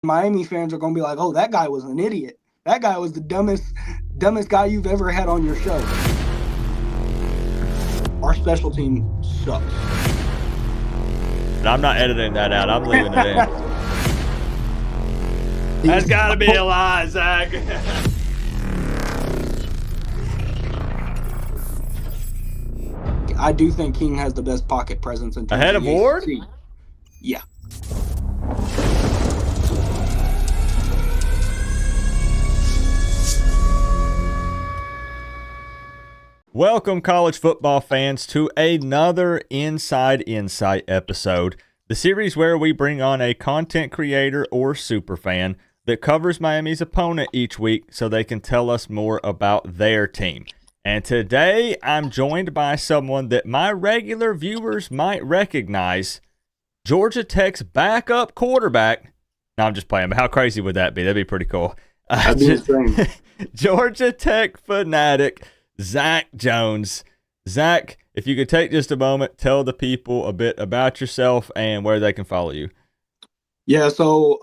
Miami fans are going to be like, oh, that guy was an idiot. That guy was the dumbest guy you've ever had on your show. Our special team sucks. And I'm not editing that out. I'm leaving it in. That's got to be a lie, Zach. I do think King has the best pocket presence in terms Ahead of of the Ward? ACC. Yeah. Welcome, college football fans, to another Inside Insight episode, the series where we bring on a content creator or superfan that covers Miami's opponent each week so they can tell us more about their team. And today, I'm joined by someone that my regular viewers might recognize, Georgia Tech's backup quarterback. No, I'm just playing, but how crazy would that be? That'd be pretty cool. That'd be insane. Georgia Tech fanatic, Zack Jones. Zack, if you could take just a moment, tell the people a bit about yourself and where they can follow you. Yeah, so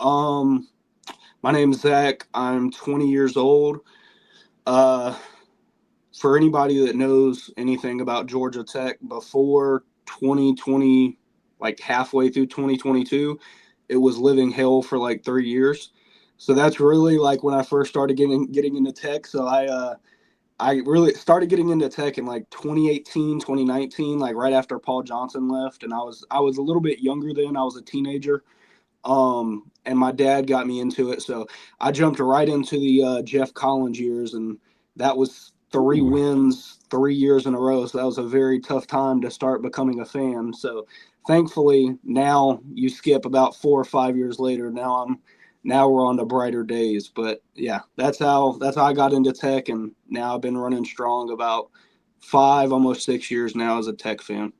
my name is Zack. I'm 20 years old. For anybody that knows anything about Georgia Tech, before 2020, like halfway through 2022, it was living hell for like 3 years. So that's really like when I first started getting into tech. So I really started getting into tech in like 2018, 2019, like right after Paul Johnson left, and I was a little bit younger then. I was a teenager. And my dad got me into it, so I jumped right into the Jeff Collins years, and that was 3 wins 3 years in a row. So that was a very tough time to start becoming a fan. So thankfully, now you skip about 4 or 5 years later. Now we're on to brighter days. But yeah, that's how I got into tech, and now I've been running strong about 5, almost 6 years now as a tech fan.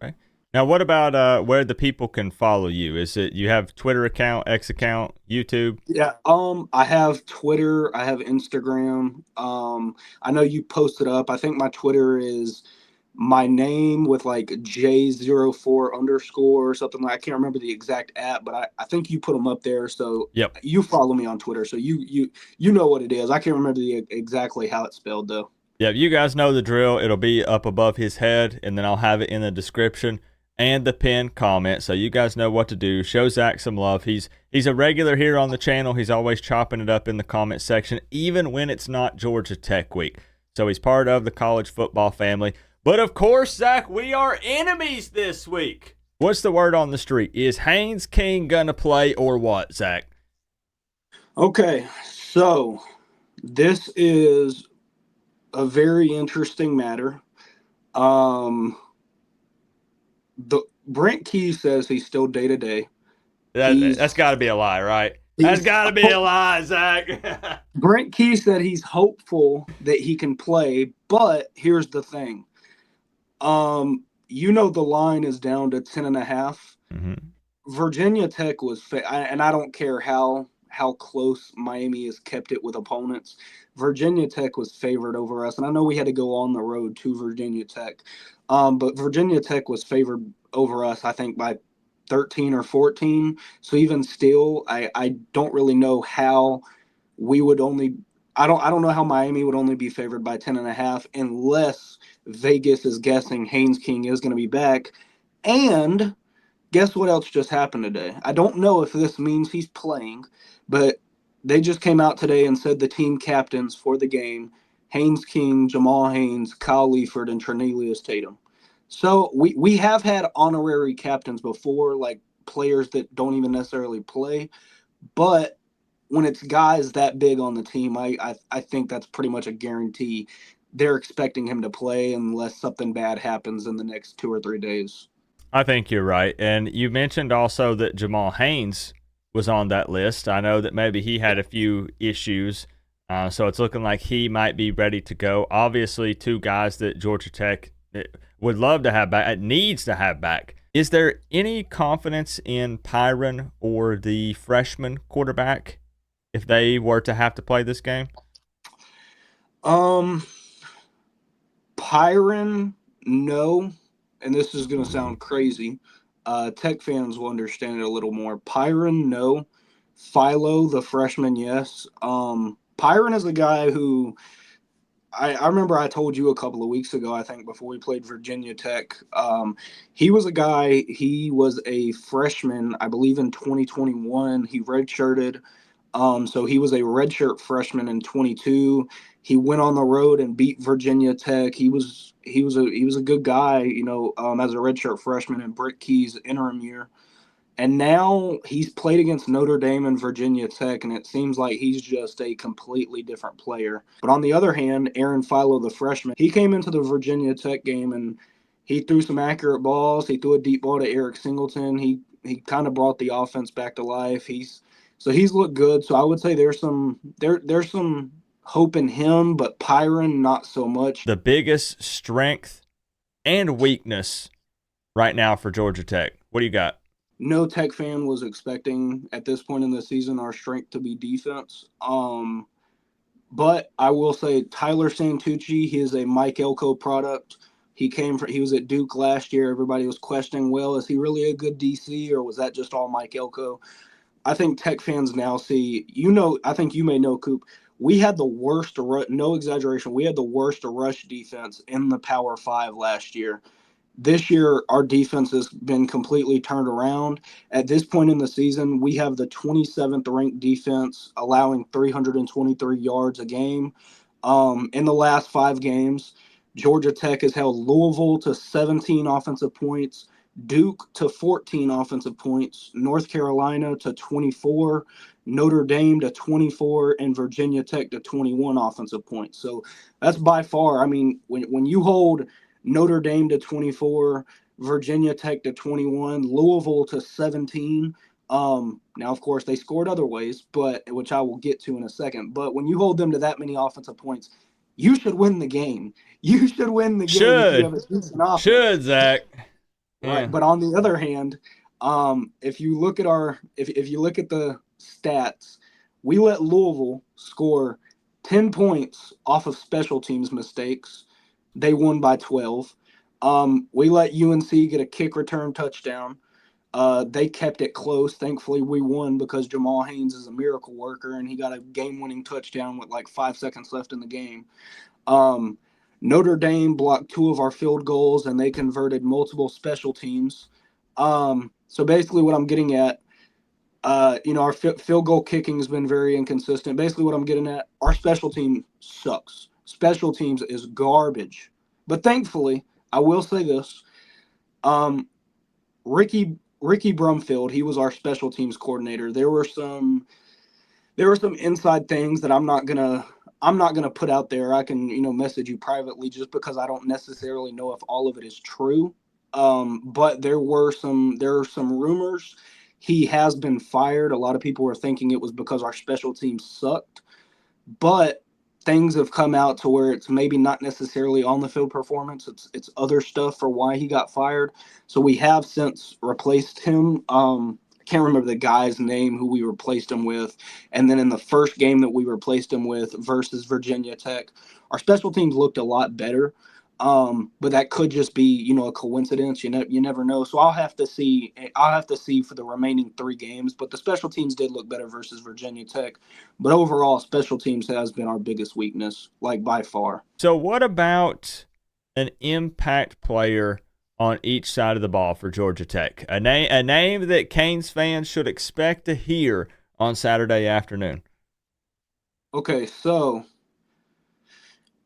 Okay. Now, what about where the people can follow you? Is it you have Twitter account, X account, YouTube? Yeah, I have Twitter, I have Instagram. I know you posted up. I think my Twitter is my name with like J04 underscore or something like. I can't remember the exact app, but I think you put them up there. So Yep. you follow me on Twitter, so you know what it is. I can't remember exactly how it's spelled though. Yeah, you guys know the drill. It'll be up above his head, and then I'll have it in the description and the pinned comment, so you guys know what to do. Show Zack some love. He's a regular here on the channel. He's always chopping it up in the comment section, even when it's not Georgia Tech week. So he's part of the college football family. But of course, Zack, we are enemies this week. What's the word on the street? Is Haynes King gonna play or what, Zack? Okay, so this is a very interesting matter. Um, the Brent Key says he's still day to day. That's got to be a lie, right? That's He's got to be a lie, Zack. Brent Key said he's hopeful that he can play, but here's the thing. The line is down to 10.5. Mm-hmm. Virginia Tech and I don't care how close Miami has kept it with opponents. Virginia Tech was favored over us, and I know we had to go on the road to Virginia Tech, but Virginia Tech was favored over us, I think, by 13 or 14. So even still, I don't really know how we would only. I don't know how Miami would only be favored by 10.5 unless Vegas is guessing Haynes King is going to be back. And guess what else just happened today? I don't know if this means he's playing, but they just came out today and said the team captains for the game: Haynes King, Jamal Haynes, Kyle Leaford, and Trinelius Tatum. So we have had honorary captains before, like players that don't even necessarily play, but when it's guys that big on the team, I think that's pretty much a guarantee. They're expecting him to play unless something bad happens in the next 2 or 3 days. I think you're right. And you mentioned also that Jamal Haynes was on that list. I know that maybe he had a few issues. So it's looking like he might be ready to go. Obviously, two guys that Georgia Tech would love to have back, needs to have back. Is there any confidence in Pyron or the freshman quarterback if they were to have to play this game? Pyron, no, and this is going to sound crazy. Tech fans will understand it a little more. Pyron, no. Philo, the freshman, yes. Pyron is a guy who I remember I told you a couple of weeks ago, I think, before we played Virginia Tech. He was a guy, he was a freshman, I believe in 2021. He redshirted. So he was a redshirt freshman in 22. He went on the road and beat Virginia Tech. He was a good guy, as a redshirt freshman in Brick Key's interim year. And now he's played against Notre Dame and Virginia Tech, and it seems like he's just a completely different player. But on the other hand, Aaron Philo, the freshman, he came into the Virginia Tech game and he threw some accurate balls. He threw a deep ball to Eric Singleton. He kind of brought the offense back to life. He's looked good. So I would say there's some hope in him, but Pyron not so much. The biggest strength and weakness right now for Georgia Tech. What do you got? No Tech fan was expecting at this point in the season our strength to be defense. But I will say Tyler Santucci, he is a Mike Elko product. He was at Duke last year. Everybody was questioning, well, is he really a good DC or was that just all Mike Elko? I think Tech fans now see, I think you may know, Coop. We had the worst, no exaggeration, we had the worst rush defense in the Power Five last year. This year, our defense has been completely turned around. At this point in the season, we have the 27th ranked defense, allowing 323 yards a game. In the last 5 games, Georgia Tech has held Louisville to 17 offensive points, Duke to 14 offensive points, North Carolina to 24, Notre Dame to 24, and Virginia Tech to 21 offensive points. So that's by far, I mean, when you hold Notre Dame to 24, Virginia Tech to 21, Louisville to 17. Now, of course, they scored other ways, but which I will get to in a second. But when you hold them to that many offensive points, you should win the game. You should win the game if you have a decent offense. Should, Zach. Right. Yeah. But on the other hand, if you look at if you look at the stats, we let Louisville score 10 points off of special teams mistakes. They won by 12. We let UNC get a kick return touchdown. They kept it close. Thankfully, we won because Jamal Haynes is a miracle worker and he got a game-winning touchdown with like 5 seconds left in the game. Um, Notre Dame blocked 2 of our field goals and they converted multiple special teams. So basically, what I'm getting at, our field goal kicking has been very inconsistent. Basically, what I'm getting at, our special team sucks. Special teams is garbage. But thankfully, I will say this: Ricky Brumfield, he was our special teams coordinator. There were some inside things that I'm not gonna put out there. I can message you privately just because I don't necessarily know if all of it is true. But there are some rumors. He has been fired. A lot of people were thinking it was because our special teams sucked, but things have come out to where it's maybe not necessarily on the field performance. It's other stuff for why he got fired. So we have since replaced him. I can't remember the guy's name who we replaced him with. And then in the first game that we replaced him with versus Virginia Tech, our special teams looked a lot better. But that could just be, a coincidence. You never know. So I'll have to see. I'll have to see for the remaining 3 games. But the special teams did look better versus Virginia Tech. But overall, special teams has been our biggest weakness, like by far. So what about an impact player on each side of the ball for Georgia Tech? A name that Canes fans should expect to hear on Saturday afternoon. Okay, so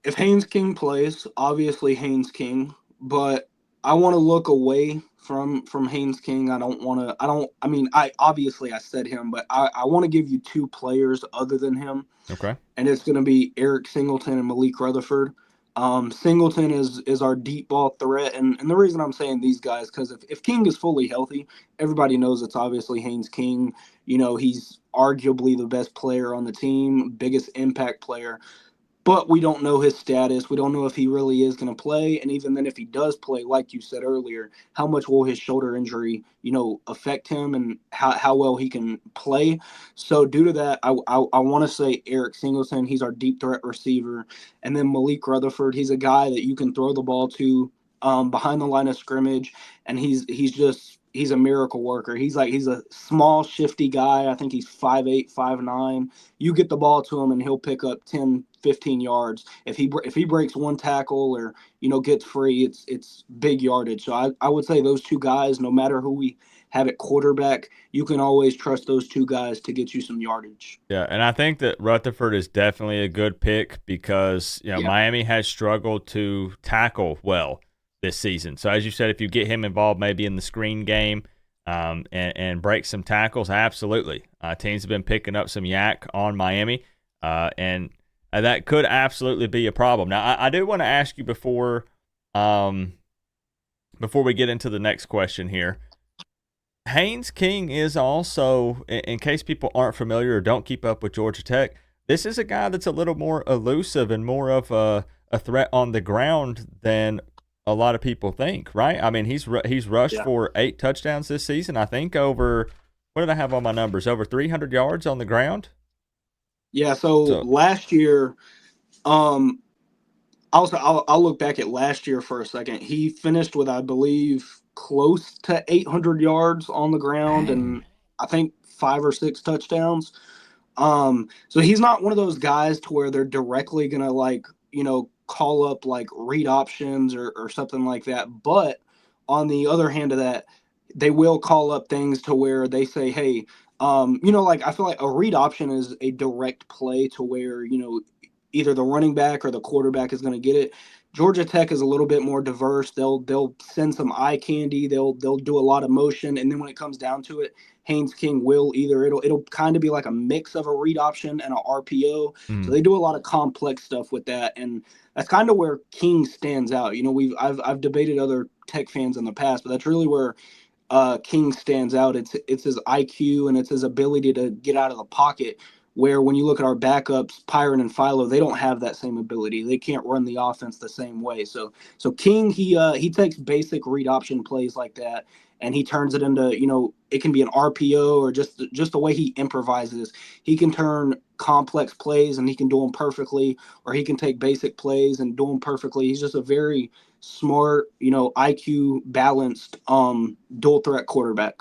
if Haynes King plays, obviously Haynes King, but I want to look away from Haynes King. I don't want to. I mean, I said him, but I want to give you 2 players other than him. Okay. And it's going to be Eric Singleton and Malik Rutherford. Singleton is our deep ball threat, and the reason I'm saying these guys because if King is fully healthy, everybody knows it's obviously Haynes King. He's arguably the best player on the team, biggest impact player. But we don't know his status. We don't know if he really is going to play. And even then, if he does play, like you said earlier, how much will his shoulder injury, affect him and how well he can play? So due to that, I want to say Eric Singleton, he's our deep threat receiver. And then Malik Rutherford, he's a guy that you can throw the ball to behind the line of scrimmage. And he's just he's a miracle worker. He's a small, shifty guy. I think he's 5'8", 5'9". You get the ball to him and he'll pick up 10, 15 yards. If he breaks one tackle or gets free, it's big yardage. So I would say those two guys, no matter who we have at quarterback, you can always trust those two guys to get you some yardage. Yeah, and I think that Rutherford is definitely a good pick because Yeah. Miami has struggled to tackle well this season. So as you said, if you get him involved maybe in the screen game and break some tackles, absolutely. Teams have been picking up some yak on Miami, and that could absolutely be a problem. Now, I do want to ask you before we get into the next question here. Haynes King is also, in case people aren't familiar or don't keep up with Georgia Tech, this is a guy that's a little more elusive and more of a threat on the ground than a lot of people think, right? I mean, he's rushed Yeah. for 8 touchdowns this season. I think over, what did I have on my numbers? Over 300 yards on the ground. Yeah. So last year, I'll look back at last year for a second. He finished with, I believe, close to 800 yards on the ground, and I think 5 or 6 touchdowns. So he's not one of those guys to where they're directly gonna call up like read options or something like that. But on the other hand of that, they will call up things to where they say, hey, like I feel like a read option is a direct play to where either the running back or the quarterback is going to get it. Georgia Tech is a little bit more diverse. They'll send some eye candy. They'll do a lot of motion, and then when it comes down to it, Haynes King will it'll kind of be like a mix of a read option and an RPO. So they do a lot of complex stuff with that, and that's kind of where King stands out. I've debated other Tech fans in the past, but that's really where King stands out. It's his IQ and it's his ability to get out of the pocket. Where when you look at our backups, Pyron and Philo, they don't have that same ability. They can't run the offense the same way. So King he takes basic read option plays like that and he turns it into it can be an RPO or just the way he improvises. He can turn complex plays and he can do them perfectly, or he can take basic plays and do them perfectly. He's just a very smart, IQ balanced dual threat quarterback.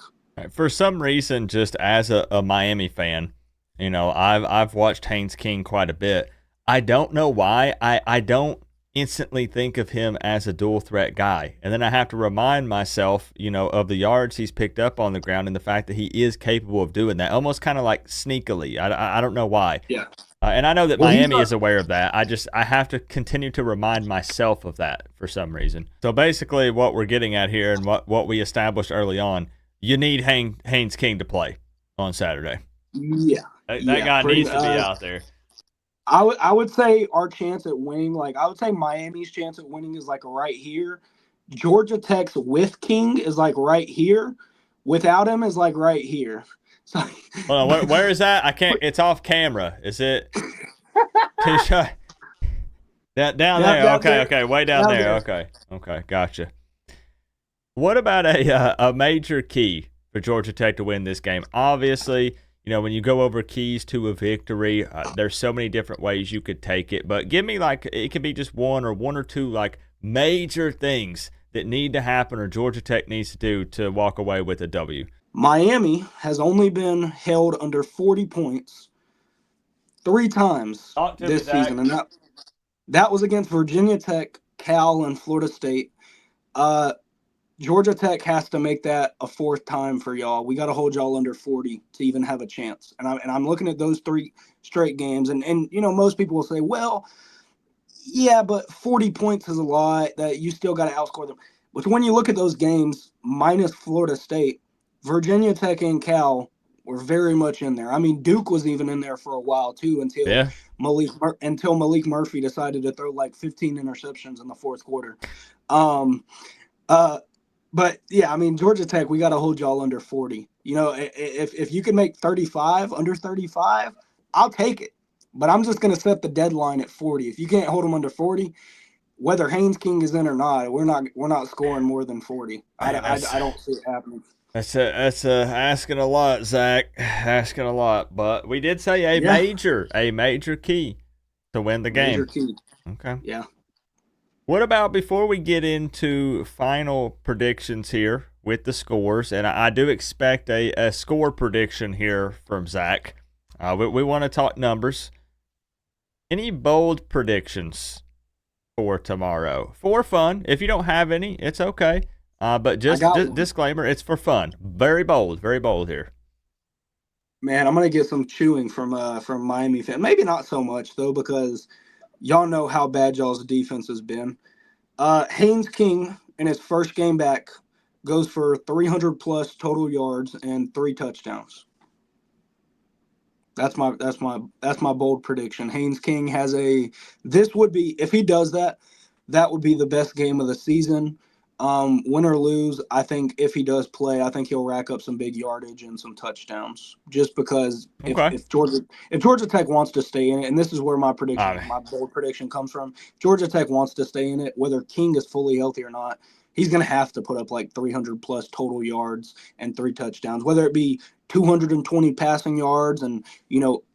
For some reason, just as a Miami fan, I've watched Haynes King quite a bit. I don't know why. I don't instantly think of him as a dual threat guy. And then I have to remind myself, of the yards he's picked up on the ground and the fact that he is capable of doing that, almost kind of like sneakily. I don't know why. Yeah. And I know that Miami is aware of that. I have to continue to remind myself of that for some reason. So basically what we're getting at here and what we established early on, you need Haynes King to play on Saturday. Yeah. That guy needs to be out there. I would say our chance at winning, I would say Miami's chance at winning is like right here. Georgia Tech's with King is like right here. Without him is like right here. So hold on, where is that? I can't. It's off camera. Is it? That down there. Okay, way down there. Okay, gotcha. What about a major key for Georgia Tech to win this game? Obviously, when you go over keys to a victory, there's so many different ways you could take it. But give me it could be just one or two major things that need to happen or Georgia Tech needs to do to walk away with a W. Miami has only been held under 40 points 3 times this season, and that was against Virginia Tech, Cal, and Florida State. Georgia Tech has to make that a 4th time for y'all. We got to hold y'all under 40 to even have a chance. And I'm looking at those 3 straight games, and most people will say, well, yeah, but 40 points is a lot. That you still got to outscore them. But when you look at those games, minus Florida State, Virginia Tech and Cal were very much in there. I mean, Duke was even in there for a while too until Malik Murphy decided to throw 15 interceptions in the 4th quarter. But yeah, I mean, Georgia Tech, we got to hold y'all under 40. If you can make 35, under 35, I'll take it. But I'm just going to set the deadline at 40. If you can't hold them under 40, whether Haynes King is in or not, we're not scoring more than 40. I don't see it happening. That's asking a lot, Zach. Asking a lot, but we did say a major key to win the game. Major key. Okay. Yeah. What about before we get into final predictions here? with the scores, and I do expect a score prediction here from Zack. We want to talk numbers. Any bold predictions for tomorrow? For fun. If you don't have any, it's okay. But just disclaimer, it's for fun. Very bold here. Man, I'm gonna get some chewing from Miami fan. Maybe not so much though, because y'all know how bad y'all's defense has been. Haynes King in his first game back goes for 300 plus total yards and 3 touchdowns. That's my bold prediction. Haynes King has this would be, if he does that, that would be the best game of the season. Win or lose, I think if he does play, I think he'll rack up some big yardage and some touchdowns. Just because if Georgia Tech wants to stay in it, and this is where my bold prediction comes from, Georgia Tech wants to stay in it, whether King is fully healthy or not. He's going to have to put up like 300 plus total yards and 3 touchdowns, whether it be 220 passing yards and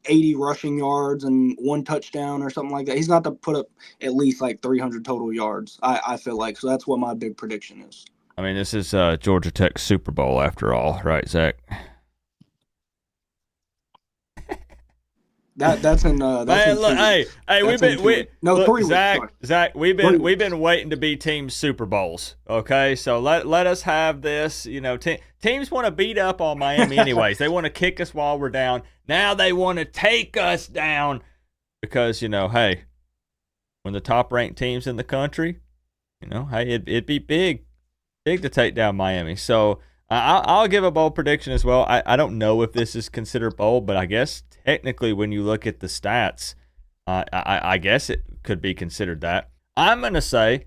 80 rushing yards and 1 touchdown or something like that. He's not to put up at least like 300 total yards. I feel like, so that's what my big prediction is. I mean, this is Georgia Tech Super Bowl after all, right, Zach? That's in. Man, look, hey, we've been 3 weeks. Zach, we've been waiting to be team Super Bowls. Okay, so let us have this. Teams want to beat up on Miami anyways. They want to kick us while we're down. Now they want to take us down because hey, when the top ranked teams in the country, hey, it'd be big to take down Miami. So I'll give a bold prediction as well. I don't know if this is considered bold, but I guess technically when you look at the stats, I guess it could be considered that. I'm going to say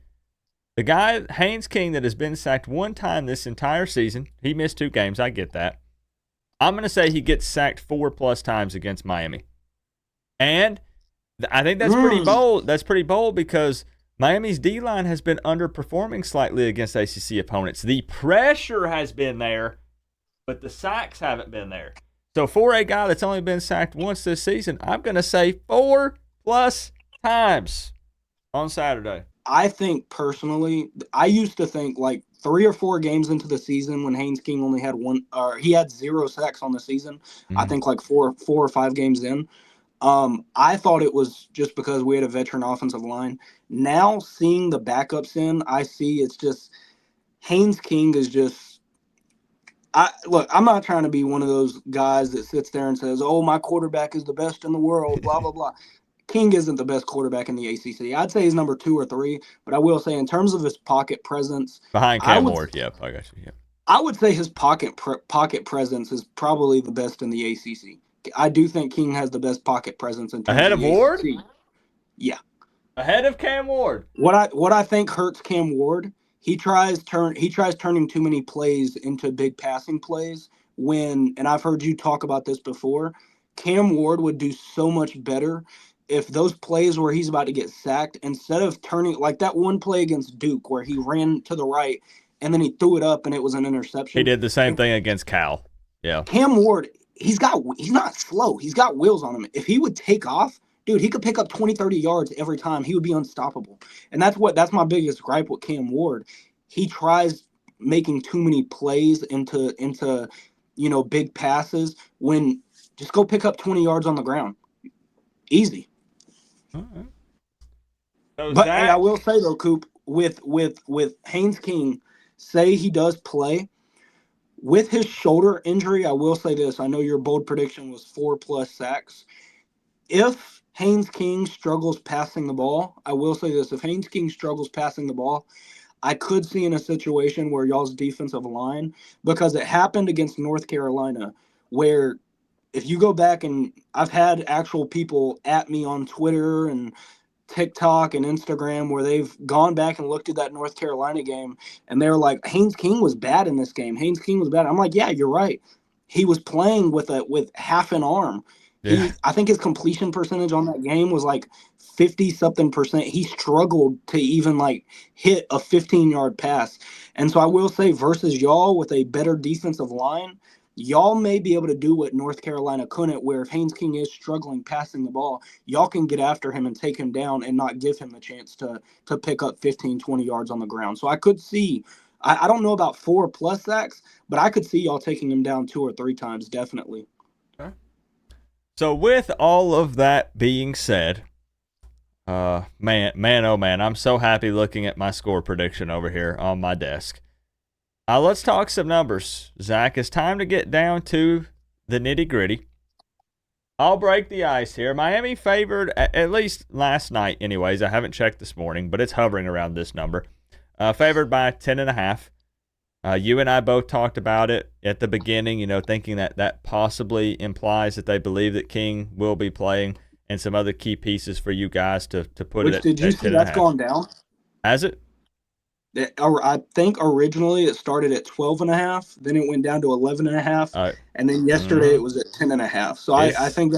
the guy, Haynes King, that has been sacked 1 time this entire season. He missed 2 games. I get that. I'm going to say he gets sacked 4+ times against Miami. And I think that's pretty bold. That's pretty bold because Miami's D-line has been underperforming slightly against ACC opponents. The pressure has been there, but the sacks haven't been there. So for a guy that's only been sacked once this season, I'm going to say 4+ times on Saturday. I think personally, I used to think like 3 or 4 games into the season when Haynes King only had he had 0 sacks on the season. Mm-hmm. I think like 4 or 5 games in. I thought it was just because we had a veteran offensive line. Now seeing the backups in, I see it's just Haynes King is just. Look, I'm not trying to be one of those guys that sits there and says, "Oh, my quarterback is the best in the world." Blah blah blah. King isn't the best quarterback in the ACC. I'd say he's number 2 or 3, but I will say in terms of his pocket presence, behind Cam Ward, yep, I got you. Yep. I would say his pocket presence is probably the best in the ACC. I do think King has the best pocket presence in terms ahead of Ward. ACC. Yeah, ahead of Cam Ward. What I think hurts Cam Ward, he tries turning too many plays into big passing plays. And I've heard you talk about this before, Cam Ward would do so much better if those plays where he's about to get sacked, instead of turning like that one play against Duke where he ran to the right and then he threw it up and it was an interception. He did the same thing against Cal. Yeah. Cam Ward, he's not slow. He's got wheels on him. If he would take off, dude, he could pick up 20, 30 yards every time. He would be unstoppable. And that's my biggest gripe with Cam Ward. He tries making too many plays into big passes when just go pick up 20 yards on the ground. Easy. Right. But hey, I will say though, Coop, with Haynes King, say he does play with his shoulder injury. I will say this: I know your bold prediction was 4+ sacks. If Haynes King struggles passing the ball, I will say this: if Haynes King struggles passing the ball, I could see in a situation where y'all's defensive line, because it happened against North Carolina, where if you go back, and I've had actual people at me on Twitter and TikTok and Instagram where they've gone back and looked at that North Carolina game and they're like, Haynes King was bad in this game. Haynes King was bad. I'm like, yeah, you're right. He was playing with half an arm. Yeah. I think his completion percentage on that game was like 50-something%. He struggled to even like hit a 15-yard pass. And so I will say, versus y'all with a better defensive line, y'all may be able to do what North Carolina couldn't, where if Haynes King is struggling passing the ball, y'all can get after him and take him down and not give him the chance to pick up 15, 20 yards on the ground. So I could see I don't know about 4+ sacks, but I could see y'all taking him down 2 or 3 times, definitely. Okay. So with all of that being said, man, oh man, I'm so happy looking at my score prediction over here on my desk. Let's talk some numbers. Zach, it's time to get down to the nitty gritty. I'll break the ice here. Miami favored, at least last night anyways. I haven't checked this morning, but it's hovering around this number. Favored by 10.5. You and I both talked about it at the beginning, thinking that possibly implies that they believe that King will be playing, and some other key pieces for you guys to put Which it did you at see 10.5. that's gone down? Has it? I think originally it started at 12.5, then it went down to 11.5, and then yesterday it was at 10.5. So I think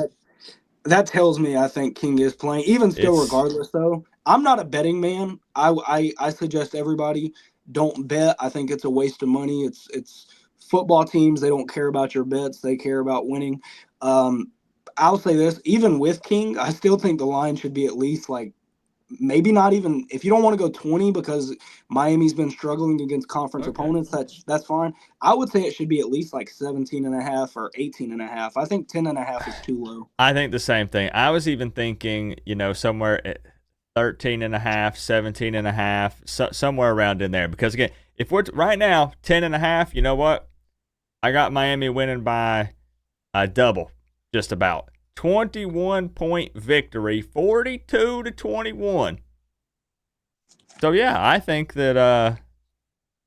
that tells me I think King is playing. Even still, regardless though, I'm not a betting man. I suggest everybody don't bet. I think it's a waste of money. It's football teams. They don't care about your bets. They care about winning. I'll say this: even with King, I still think the line should be at least like, maybe not even, if you don't want to go 20 because Miami's been struggling against conference opponents, that's fine. I would say it should be at least like 17.5 or 18.5. I think 10.5 is too low. I think the same thing. I was even thinking, somewhere at 13.5, 17.5, somewhere around in there. Because again, if we're right now 10.5, you know what? I got Miami winning by a double, just about. 21-point victory, 42-21. So yeah, I think that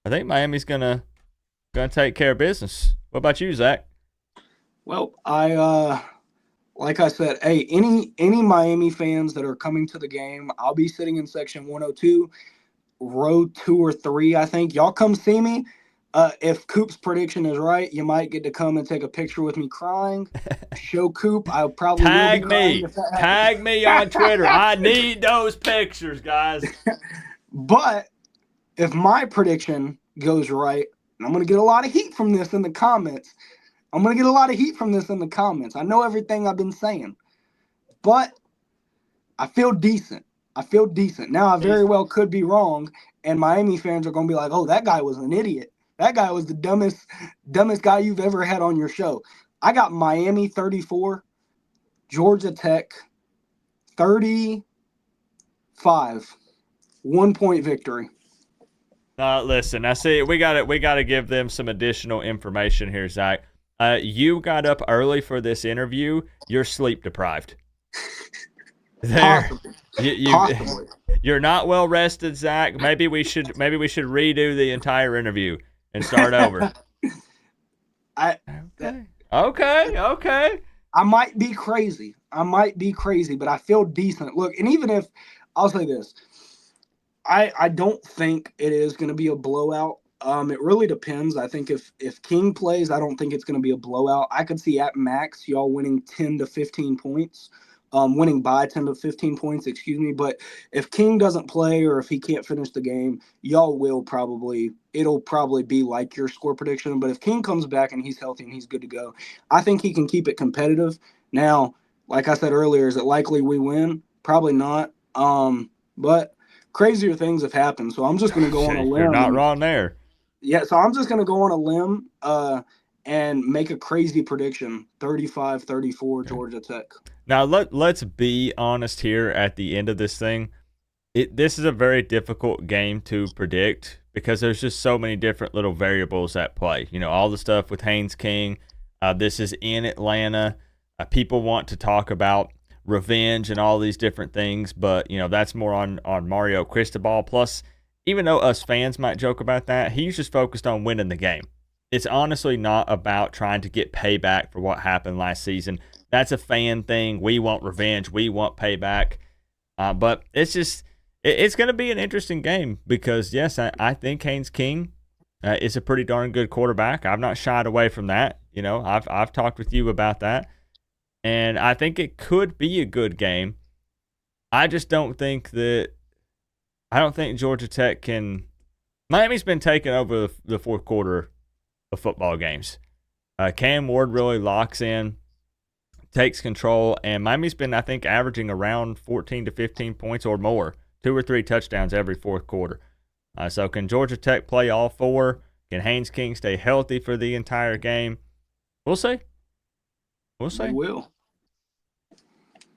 Miami's gonna take care of business. What about you, Zach? Well, like I said, hey, any Miami fans that are coming to the game, I'll be sitting in section 102, row 2 or 3. I think y'all come see me. If Coop's prediction is right, you might get to come and take a picture with me crying. Show Coop. I probably will be crying if that happens. Tag me on Twitter. I need those pictures, guys. But if my prediction goes right, and I'm going to get a lot of heat from this in the comments. I know everything I've been saying, but I feel decent. Now, I very well could be wrong, and Miami fans are going to be like, oh, that guy was an idiot. That guy was the dumbest guy you've ever had on your show. I got Miami 34, Georgia Tech 35. 1-point victory. Listen, I see we got to give them some additional information here, Zach. You got up early for this interview. You're sleep deprived. Possibly. You're not well rested, Zach. Maybe we should redo the entire interview and start over. Okay. I might be crazy, but I feel decent. Look, and even if, I'll say this, I don't think it is going to be a blowout. It really depends. I think if King plays, I don't think it's going to be a blowout. I could see at max y'all winning 10 to 15 points. Winning by 10 to 15 points, But if King doesn't play or if he can't finish the game, it'll probably be like your score prediction. But if King comes back and he's healthy and he's good to go, I think he can keep it competitive. Now, like I said earlier, is it likely we win? Probably not. But crazier things have happened. So I'm just going to go on a limb. You're not wrong there. Yeah, so I'm just going to go on a limb and make a crazy prediction, 35-34 Georgia Tech. Now, let's be honest here at the end of this thing. This is a very difficult game to predict because there's just so many different little variables at play. All the stuff with Haynes King. This is in Atlanta. People want to talk about revenge and all these different things, but, that's more on Mario Cristobal. Plus, even though us fans might joke about that, he's just focused on winning the game. It's honestly not about trying to get payback for what happened last season. That's a fan thing. We want revenge. We want payback. But it's going to be an interesting game because, yes, I think Haynes King is a pretty darn good quarterback. I've not shied away from that. I've talked with you about that. And I think it could be a good game. I just don't think Georgia Tech can. Miami's been taking over the fourth quarter of football games. Cam Ward really locks in, takes control, and Miami's been, I think, averaging around 14 to 15 points or more, 2 or 3 touchdowns every fourth quarter. So can Georgia Tech play all four? Can Haynes King stay healthy for the entire game? We'll see. We'll We see. will.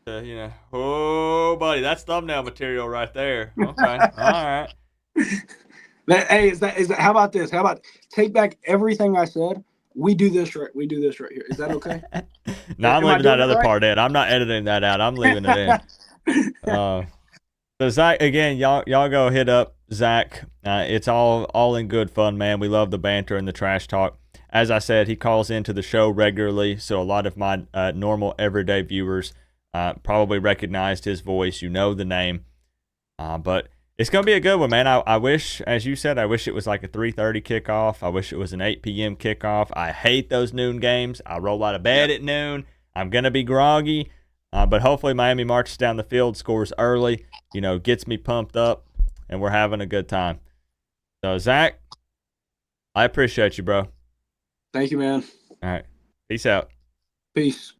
Oh, buddy, that's thumbnail material right there. Okay, all right. Hey, is that how about this? How about take back everything I said? We do this right. We do this right here. Is that okay? No, I'm Am I leaving that doing it other right? part in. I'm not editing that out. I'm leaving it in. So Zach, again, y'all go hit up Zack. It's all in good fun, man. We love the banter and the trash talk. As I said, he calls into the show regularly, so a lot of my normal everyday viewers probably recognized his voice. You know the name, but it's gonna be a good one, man. I wish, as you said, I wish it was like a 3:30 kickoff. I wish it was an 8 p.m. kickoff. I hate those noon games. I roll out of bed at noon. I'm gonna be groggy, but hopefully Miami marches down the field, scores early. Gets me pumped up, and we're having a good time. So, Zach, I appreciate you, bro. Thank you, man. All right. Peace out. Peace.